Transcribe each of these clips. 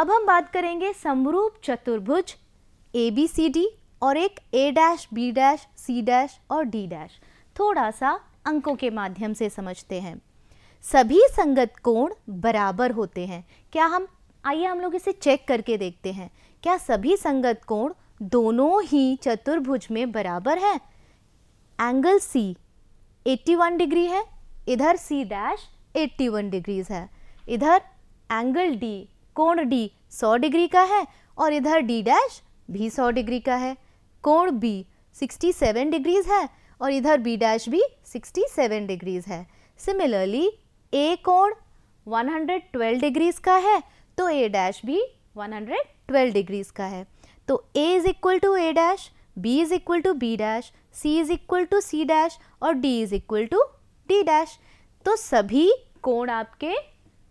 अब हम बात करेंगे समरूप चतुर्भुज ABCD और एक A' B' C' और D'। थोड़ा सा अंकों के माध्यम से समझते हैं। सभी संगत कोण बराबर होते हैं। क्या आइए हम लोग इसे चेक करके देखते हैं। क्या सभी संगत कोण दोनों ही चतुर्भुज में बराबर है? एंगल C 81 डिग्री है, इधर C' 81 डिग्रीज है, इधर एंगल D कोण D 100 डिग्री का है और इधर D' भी 100 डिग्री का है। कोण B 67 डिग्रीज है और इधर B' भी 67 डिग्रीज है। सिमिलरली A कोण 112 डिग्रीज का है तो A' भी 112 डिग्रीज का है। तो A is equal to A', B is equal to B', C is equal to C' और D is equal to D'। तो सभी कोण आपके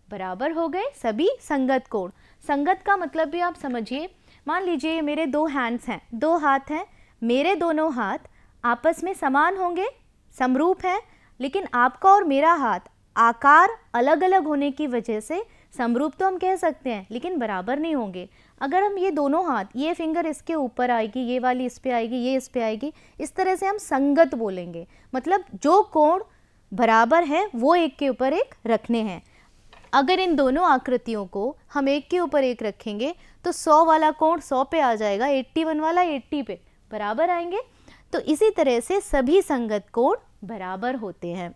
बराबर हो गए, सभी संगत कोण। संगत का मतलब भी आप समझिए। मान लीजिए मेरे दो हैंड्स हैं, दो हाथ हैं, मेरे दोनों हाथ आपस में समान होंगे, समरूप हैं, लेकिन आपका और मेरा हाथ आकार अलग अलग होने की वजह से समरूप तो हम कह सकते हैं लेकिन बराबर नहीं होंगे। अगर हम ये दोनों हाथ, ये फिंगर इसके ऊपर आएगी, ये वाली इस पे आएगी, ये इस पे आएगी, इस तरह से हम संगत बोलेंगे। मतलब जो कोण बराबर है वो एक के ऊपर एक रखने हैं। अगर इन दोनों आकृतियों को हम एक के ऊपर एक रखेंगे तो 100 वाला कोण 100 पे आ जाएगा, 81 वाला 80 पे, बराबर आएंगे। तो इसी तरह से सभी संगत कोण बराबर होते हैं।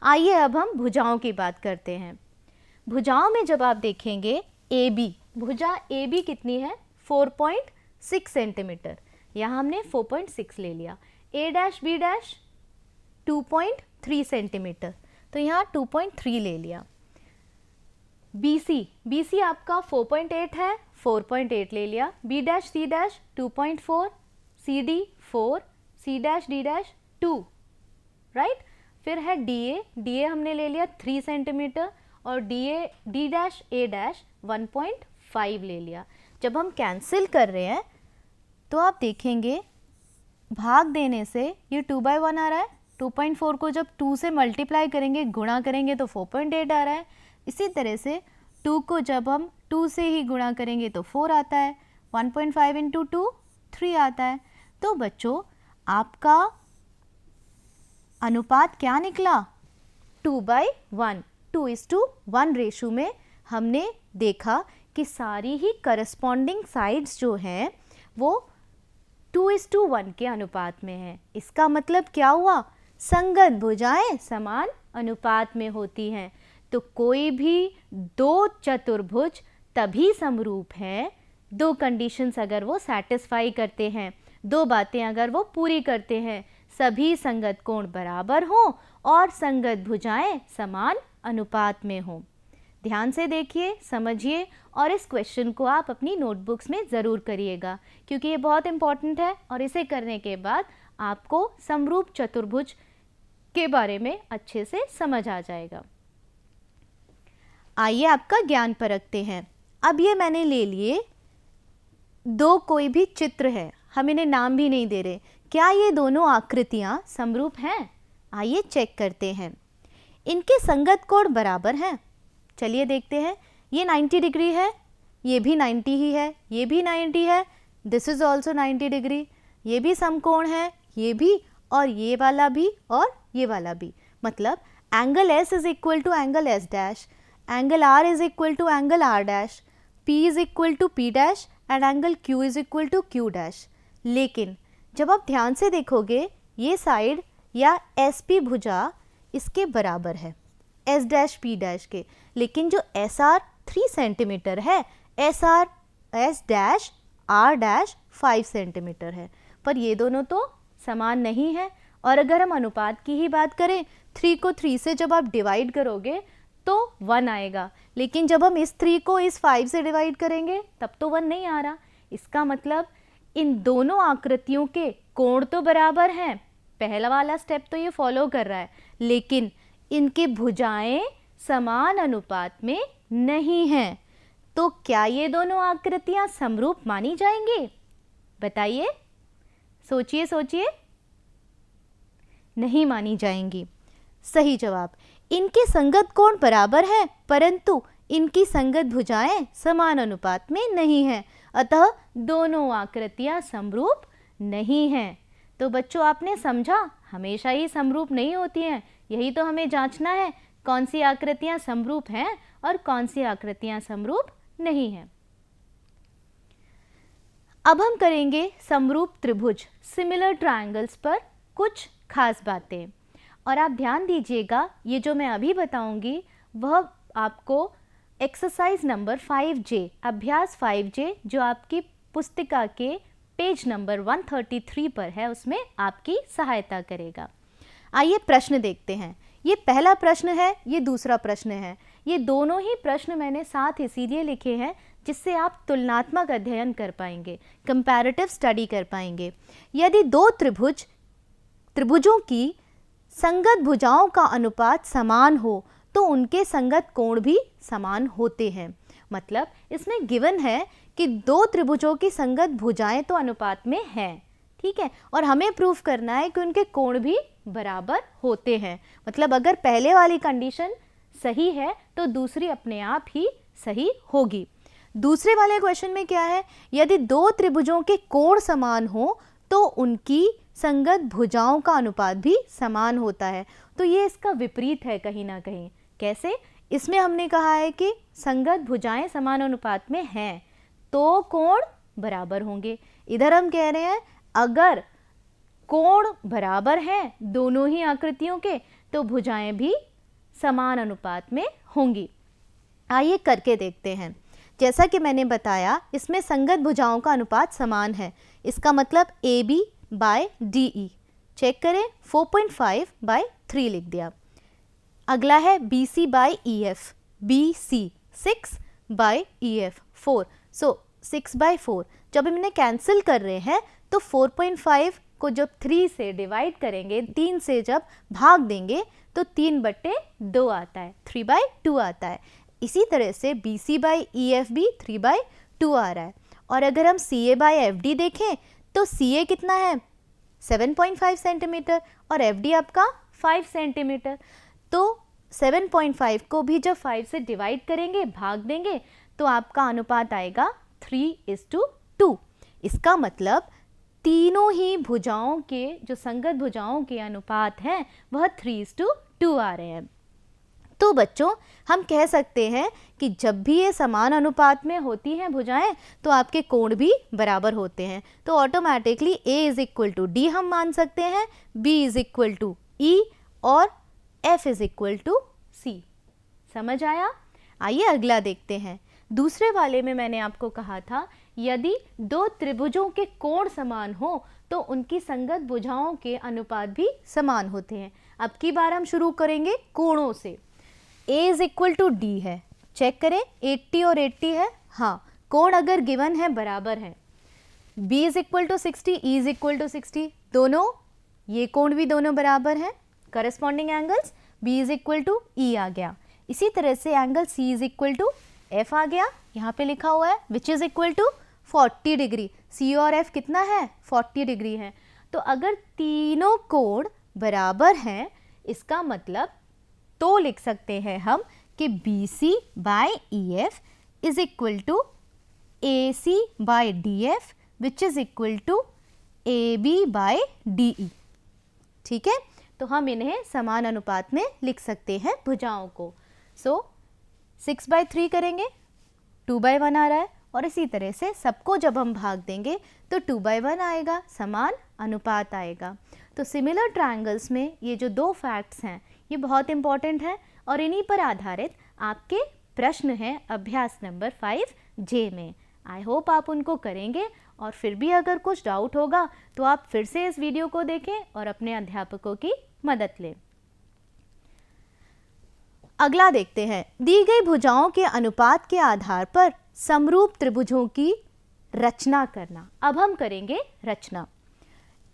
आइए अब हम भुजाओं की बात करते हैं। भुजाओं में जब आप देखेंगे AB, भुजा AB कितनी है? 4.6 सेंटीमीटर, यहाँ हमने 4.6 ले लिया। A' B' 2.3 सेंटीमीटर, तो यहाँ 2.3 ले लिया। BC आपका 4.8 है, 4.8 ले लिया। B' C' 2.4, CD 4, C' D' 2, right. फिर है DA हमने ले लिया 3 सेंटीमीटर और D' A' 1.5 ले लिया। जब हम कैंसिल कर रहे हैं तो आप देखेंगे भाग देने से ये 2/1 आ रहा है। 2.4 को जब 2 से मल्टीप्लाई करेंगे, गुणा करेंगे तो 4.8 आ रहा है। इसी तरह से 2 को जब हम 2 से ही गुणा करेंगे तो 4 आता है। 1.5 इंटू 2 3 आता है। तो बच्चों आपका अनुपात क्या निकला? 2/1, 2:1 रेशो में हमने देखा कि सारी ही करस्पॉन्डिंग साइड्स जो हैं वो 2:1 के अनुपात में हैं। इसका मतलब क्या हुआ? संगत भुजाएं समान अनुपात में होती हैं। तो कोई भी दो चतुर्भुज तभी समरूप हैं, दो कंडीशंस अगर वो सैटिस्फाई करते हैं, दो बातें अगर वो पूरी करते हैं, सभी संगत कोण बराबर हों और संगत भुजाएं समान अनुपात में हों। ध्यान से देखिए, समझिए और इस क्वेश्चन को आप अपनी नोटबुक्स में ज़रूर करिएगा क्योंकि ये बहुत इंपॉर्टेंट है और इसे करने के बाद आपको समरूप चतुर्भुज के बारे में अच्छे से समझ आ जाएगा। आइए आपका ज्ञान परखते हैं। अब ये मैंने ले लिए दो कोई भी चित्र है, हम इन्हें नाम भी नहीं दे रहे। क्या ये दोनों आकृतियाँ समरूप हैं? आइए चेक करते हैं। इनके संगत कोण बराबर हैं। चलिए देखते हैं। ये 90 डिग्री है, ये भी 90 ही है, ये भी 90 है, दिस इज ऑल्सो 90 डिग्री, ये भी समकोण है, ये भी और ये वाला भी और ये वाला भी। मतलब angle S is equal to angle S dash, angle R is equal to angle R dash, P is equal to P dash and angle Q is equal to Q dash. लेकिन जब आप ध्यान से देखोगे ये साइड या SP भुजा इसके बराबर है S डैश P डैश के, लेकिन जो SR 3 सेंटीमीटर है, SR S dash R dash 5 centimetre है, पर ये दोनों तो समान नहीं है। और अगर हम अनुपात की ही बात करें, 3 को 3 से जब आप डिवाइड करोगे तो 1 आएगा, लेकिन जब हम इस 3 को इस 5 से डिवाइड करेंगे तब तो 1 नहीं आ रहा। इसका मतलब इन दोनों आकृतियों के कोण तो बराबर हैं, पहला वाला स्टेप तो ये फॉलो कर रहा है, लेकिन इनकी भुजाएं समान अनुपात में नहीं हैं। तो क्या ये दोनों आकृतियां समरूप मानी जाएंगी? बताइए, सोचिए सोचिए। नहीं मानी जाएंगी। सही जवाब। इनके संगत कोण बराबर हैं, परंतु इनकी संगत भुजाएं समान अनुपात में नहीं हैं, अतः दोनों आकृतियां समरूप नहीं हैं। तो बच्चों आपने समझा, हमेशा ही समरूप नहीं होती हैं, यही तो हमें जांचना है कौन सी आकृतियां समरूप हैं और कौन सी आकृतियां समरूप नहीं हैं। अब हम करेंगे समरूप त्रिभुज सिमिलर ट्रायंगल्स पर कुछ खास बातें, और आप ध्यान दीजिएगा ये जो मैं अभी बताऊंगी वह आपको एक्सरसाइज नंबर 5J अभ्यास 5J जो आपकी पुस्तिका के पेज नंबर 133 पर है उसमें आपकी सहायता करेगा। आइए प्रश्न देखते हैं। ये पहला प्रश्न है, ये दूसरा प्रश्न है। ये दोनों ही प्रश्न मैंने साथ इसीलिए लिखे हैं जिससे आप तुलनात्मक अध्ययन कर पाएंगे, कंपैरेटिव स्टडी कर पाएंगे। यदि दो त्रिभुजों की संगत भुजाओं का अनुपात समान हो तो उनके संगत कोण भी समान होते हैं। मतलब इसमें गिवन है कि दो त्रिभुजों की संगत भुजाएं तो अनुपात में हैं, ठीक है, और हमें प्रूफ करना है कि उनके कोण भी बराबर होते हैं। मतलब अगर पहले वाली कंडीशन सही है तो दूसरी अपने आप ही सही होगी। दूसरे वाले क्वेश्चन में क्या है, यदि दो त्रिभुजों के कोण समान हो तो उनकी संगत भुजाओं का अनुपात भी समान होता है। तो ये इसका विपरीत है कहीं ना कहीं। कैसे? इसमें हमने कहा है कि संगत भुजाएं समान अनुपात में हैं तो कोण बराबर होंगे। इधर हम कह रहे हैं अगर कोण बराबर हैं दोनों ही आकृतियों के तो भुजाएं भी समान अनुपात में होंगी। आइए करके देखते हैं। जैसा कि मैंने बताया इसमें संगत भुजाओं का अनुपात समान है, इसका मतलब AB बाय DE। चेक करें, 4.5/3 लिख दिया। अगला है BC by EF, BC 6/EF 4, so 6/4। जब हम इन्हें कैंसिल कर रहे हैं तो 4.5 को जब 3 से डिवाइड करेंगे, 3 से जब भाग देंगे तो 3/2 आता है, 3/2 आता है। इसी तरह से BC बाय EF भी 3/2 आ रहा है। और अगर हम CA बाय FD देखें तो CA कितना है 7.5 सेंटीमीटर और FD आपका 5 सेंटीमीटर। तो 7.5 को भी जब 5 से डिवाइड करेंगे, भाग देंगे, तो आपका अनुपात आएगा 3:2। इसका मतलब तीनों ही भुजाओं के जो संगत भुजाओं के अनुपात हैं वह 3:2 आ रहे हैं। तो बच्चों हम कह सकते हैं कि जब भी ये समान अनुपात में होती हैं भुजाएं तो आपके कोण भी बराबर होते हैं। तो ऑटोमेटिकली A = D हम मान सकते हैं, B = E और F = C। समझ आया? आइए अगला देखते हैं। दूसरे वाले में मैंने आपको कहा था यदि दो त्रिभुजों के कोण समान हो तो उनकी संगत भुजाओं के अनुपात भी समान होते हैं। अब की बार हम शुरू करेंगे कोणों से। A = D है, चेक करें 80 और 80 है, हाँ कोण अगर गिवन है बराबर है। B = 60, E = 60, दोनों ये कोण भी दोनों बराबर हैं। करस्पॉन्डिंग एंगल्स B = E आ गया। इसी तरह से एंगल C = F आ गया, यहाँ पे लिखा हुआ है which is equal to 40 degree. C और F कितना है 40 डिग्री है। तो अगर तीनों कोण बराबर हैं इसका मतलब तो लिख सकते हैं हम कि BC by EF is equal to AC by DF which is equal to AB by DE। ठीक है, तो हम इन्हें समान अनुपात में लिख सकते हैं भुजाओं को। सो 6/3 करेंगे, 2/1 आ रहा है, और इसी तरह से सबको जब हम भाग देंगे तो 2/1 आएगा, समान अनुपात आएगा। तो सिमिलर ट्रायंगल्स में ये जो दो फैक्ट्स हैं ये बहुत इंपॉर्टेंट है और इन्हीं पर आधारित आपके प्रश्न हैं अभ्यास नंबर 5J में। आई होप आप उनको करेंगे, और फिर भी अगर कुछ डाउट होगा तो आप फिर से इस वीडियो को देखें और अपने अध्यापकों की मदद लें। अगला देखते हैं, दी गई भुजाओं के अनुपात के आधार पर समरूप त्रिभुजों की रचना करना। अब हम करेंगे रचना।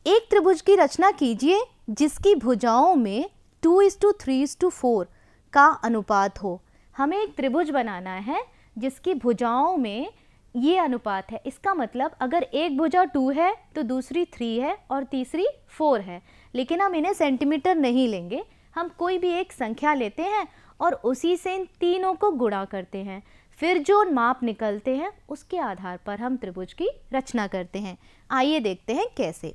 एक त्रिभुज की रचना कीजिए जिसकी भुजाओं में 2:3:4 का अनुपात हो। हमें एक त्रिभुज बनाना है जिसकी भुजाओं में ये अनुपात है। इसका मतलब अगर एक भुजा 2 है तो दूसरी 3 है और तीसरी 4 है, लेकिन हम इन्हें सेंटीमीटर नहीं लेंगे, हम कोई भी एक संख्या लेते हैं और उसी से इन तीनों को गुणा करते हैं। फिर जो माप निकलते हैं उसके आधार पर हम त्रिभुज की रचना करते हैं। आइए देखते हैं कैसे।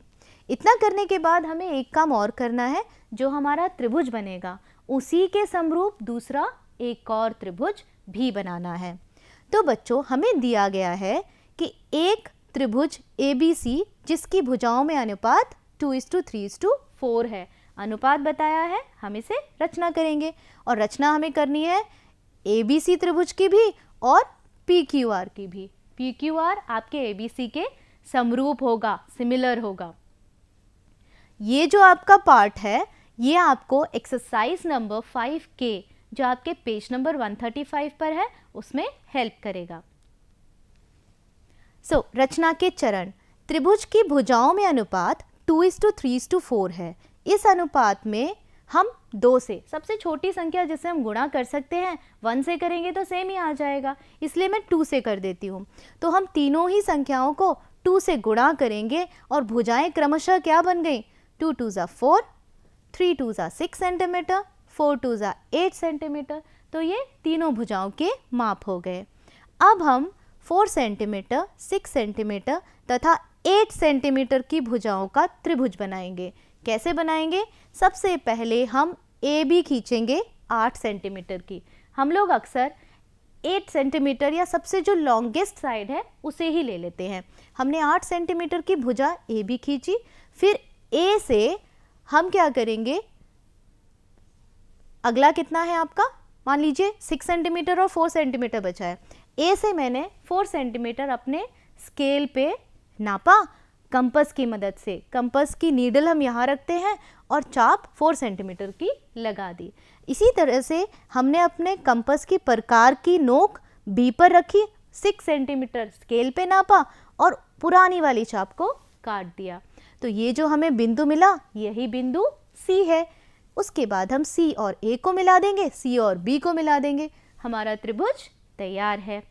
इतना करने के बाद हमें एक काम और करना है। जो हमारा त्रिभुज बनेगा उसी के समरूप दूसरा एक और त्रिभुज भी बनाना है। तो बच्चों, हमें दिया गया है कि एक त्रिभुज ABC जिसकी भुजाओं में अनुपात 2:3:4 है, अनुपात बताया है, हम इसे रचना करेंगे। और रचना हमें करनी है ABC त्रिभुज की भी और PQR की भी। PQR आपके ABC के समरूप होगा, सिमिलर होगा। ये जो आपका पार्ट है ये आपको एक्सरसाइज नंबर 5K जो आपके पेज नंबर 135 पर है उसमें हेल्प करेगा। रचना के चरण। त्रिभुज की भुजाओं में अनुपात 2:3:4 है। इस अनुपात में हम 2 से, सबसे छोटी संख्या जिसे हम गुणा कर सकते हैं, 1 से करेंगे तो सेम ही आ जाएगा, इसलिए मैं 2 से कर देती हूँ। तो हम तीनों ही संख्याओं को 2 से गुणा करेंगे और भुजाएं क्रमशः क्या बन गई? 2 2 4, 3 2 6 सेंटीमीटर, 4 2 8 सेंटीमीटर। तो ये तीनों भुजाओं के माप हो गए। अब हम 4 सेंटीमीटर, 6 सेंटीमीटर तथा 8 सेंटीमीटर की भुजाओं का त्रिभुज बनाएंगे। कैसे बनाएंगे? सबसे पहले हम AB खींचेंगे 8 सेंटीमीटर की। हम लोग अक्सर 8 सेंटीमीटर या सबसे जो लॉन्गेस्ट साइड है उसे ही ले लेते हैं। हमने 8 सेंटीमीटर की भुजा AB खींची। फिर A से हम क्या करेंगे? अगला कितना है आपका? मान लीजिए 6 सेंटीमीटर और 4 सेंटीमीटर बचा है। A से मैंने 4 सेंटीमीटर अपने स्केल पे नापा कंपास की मदद से। कंपास की नीडल हम यहाँ रखते हैं और चाप 4 सेंटीमीटर की लगा दी। इसी तरह से हमने अपने कंपास की प्रकार की नोक B पर रखी, 6 सेंटीमीटर स्केल पे नापा और पुरानी वाली चाप को काट दिया। तो ये जो हमें बिंदु मिला यही बिंदु C है। उसके बाद हम C और A को मिला देंगे, C और B को मिला देंगे, हमारा त्रिभुज तैयार है।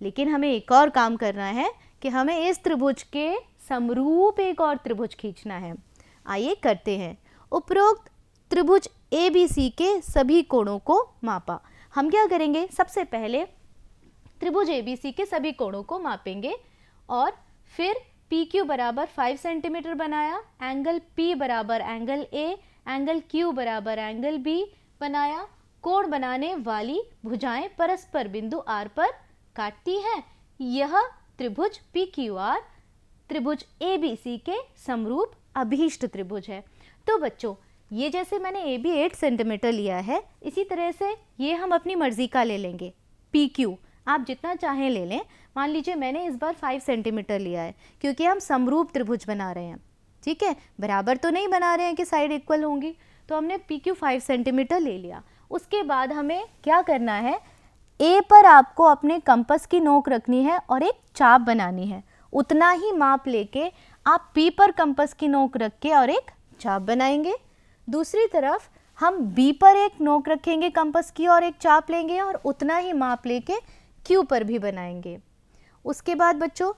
लेकिन हमें एक और काम करना है कि हमें इस त्रिभुज के समरूप एक और त्रिभुज खींचना है। आइए करते हैं। उपरोक्त त्रिभुज ABC के सभी कोणों को मापा। हम क्या करेंगे? सबसे पहले त्रिभुज ABC के सभी कोणों को मापेंगे और फिर PQ बराबर 5 सेंटीमीटर बनाया, एंगल P बराबर एंगल A, एंगल Q बराबर एंगल B बनाया। कोण बनाने वाली भुजाएं परस्पर बिंदु R पर काटती हैं। यह त्रिभुज PQR त्रिभुज ABC के समरूप अभीष्ट त्रिभुज है। तो बच्चों, ये जैसे मैंने AB 8 सेंटीमीटर लिया है, इसी तरह से ये हम अपनी मर्जी का ले लेंगे। PQ आप जितना चाहें ले लें। मान लीजिए मैंने इस बार 5 सेंटीमीटर लिया है क्योंकि हम समरूप त्रिभुज बना रहे हैं। ठीक है, बराबर तो नहीं बना रहे हैं कि साइड इक्वल होंगी। तो हमने PQ 5 सेंटीमीटर ले लिया। उसके बाद हमें क्या करना है? A पर आपको अपने कंपास की नोक रखनी है और एक चाप बनानी है। उतना ही माप लेके आप P पर कंपास की नोक रख के और एक चाप बनाएंगे। दूसरी तरफ हम B पर एक नोक रखेंगे कंपास की और एक चाप लेंगे और उतना ही माप लेके Q पर भी बनाएंगे। उसके बाद बच्चों,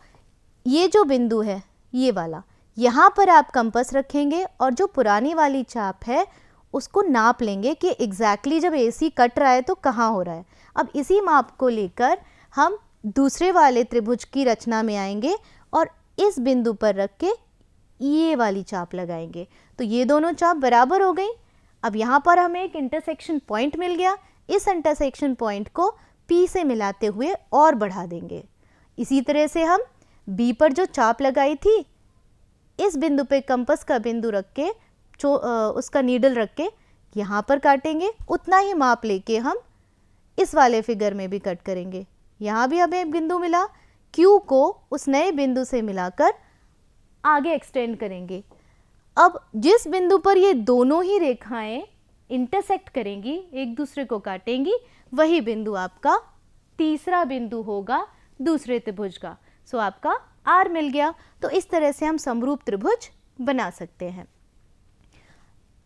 ये जो बिंदु है ये वाला, यहाँ पर आप कंपास रखेंगे और जो पुरानी वाली चाप है उसको नाप लेंगे कि एग्जैक्टली जब AC कट रहा है तो कहाँ हो रहा है। अब इसी माप को लेकर हम दूसरे वाले त्रिभुज की रचना में आएंगे और इस बिंदु पर रख के ये वाली चाप लगाएंगे। तो ये दोनों चाप बराबर हो गई। अब यहाँ पर हमें एक इंटरसेक्शन पॉइंट मिल गया। इस इंटरसेक्शन पॉइंट को P से मिलाते हुए और बढ़ा देंगे। इसी तरह से हम B पर जो चाप लगाई थी इस बिंदु पे कंपास का बिंदु रख के उसका नीडल रख के यहाँ पर काटेंगे। उतना ही माप लेके हम इस वाले फिगर में भी कट करेंगे। यहाँ भी हमें एक बिंदु मिला, Q को उस नए बिंदु से मिलाकर आगे एक्सटेंड करेंगे। अब जिस बिंदु पर ये दोनों ही रेखाएं इंटरसेक्ट करेंगी, एक दूसरे को काटेंगी, वही बिंदु आपका तीसरा बिंदु होगा दूसरे त्रिभुज का। सो आपका R मिल गया। तो इस तरह से हम समरूप त्रिभुज बना सकते हैं।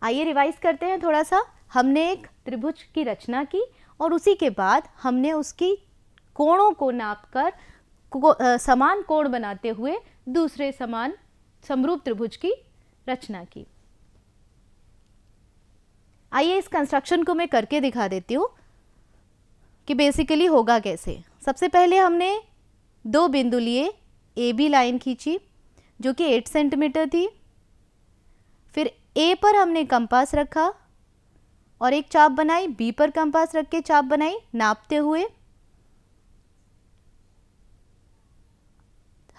आइए रिवाइज करते हैं थोड़ा सा। हमने एक त्रिभुज की रचना की और उसी के बाद हमने उसकी कोणों को नापकर समान कोण बनाते हुए दूसरे समान समरूप त्रिभुज की रचना की। आइए इस कंस्ट्रक्शन को मैं करके दिखा देती हूँ। कि बेसिकली होगा कैसे। सबसे पहले हमने दो बिंदु लिए, ए बी लाइन खींची जो कि 8 सेंटीमीटर थी। फिर ए पर हमने कंपास रखा और एक चाप बनाई, बी पर कंपास रख के चाप बनाई नापते हुए।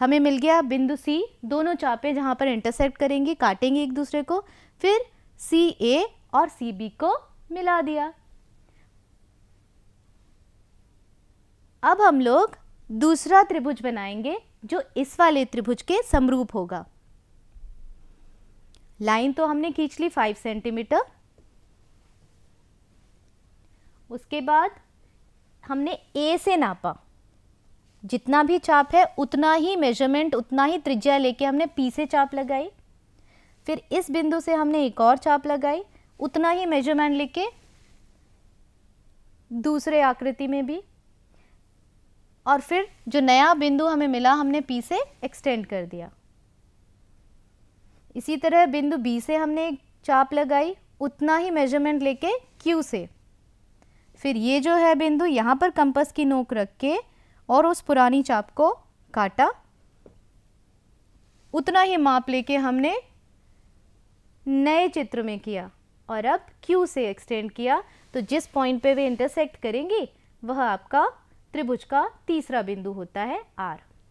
हमें मिल गया बिंदु सी, दोनों चापें जहां पर इंटरसेक्ट करेंगी, काटेंगे एक दूसरे को। फिर सी ए और सी बी को मिला दिया। अब हम लोग दूसरा त्रिभुज बनाएंगे जो इस वाले त्रिभुज के समरूप होगा। लाइन तो हमने खींच ली 5 सेंटीमीटर। उसके बाद हमने ए से नापा, जितना भी चाप है उतना ही मेजरमेंट, उतना ही त्रिज्या लेके हमने पी से चाप लगाई। फिर इस बिंदु से हमने एक और चाप लगाई, उतना ही मेजरमेंट लेके दूसरे आकृति में भी। और फिर जो नया बिंदु हमें मिला हमने पी से एक्सटेंड कर दिया। इसी तरह बिंदु बी से हमने एक चाप लगाई, उतना ही मेजरमेंट लेके क्यू से। फिर ये जो है बिंदु, यहाँ पर कंपास की नोक रख के और उस पुरानी चाप को काटा, उतना ही माप लेके हमने नए चित्र में किया और अब क्यू से एक्सटेंड किया। तो जिस पॉइंट पे वे इंटरसेक्ट करेंगी वह आपका त्रिभुज का तीसरा बिंदु होता है आर।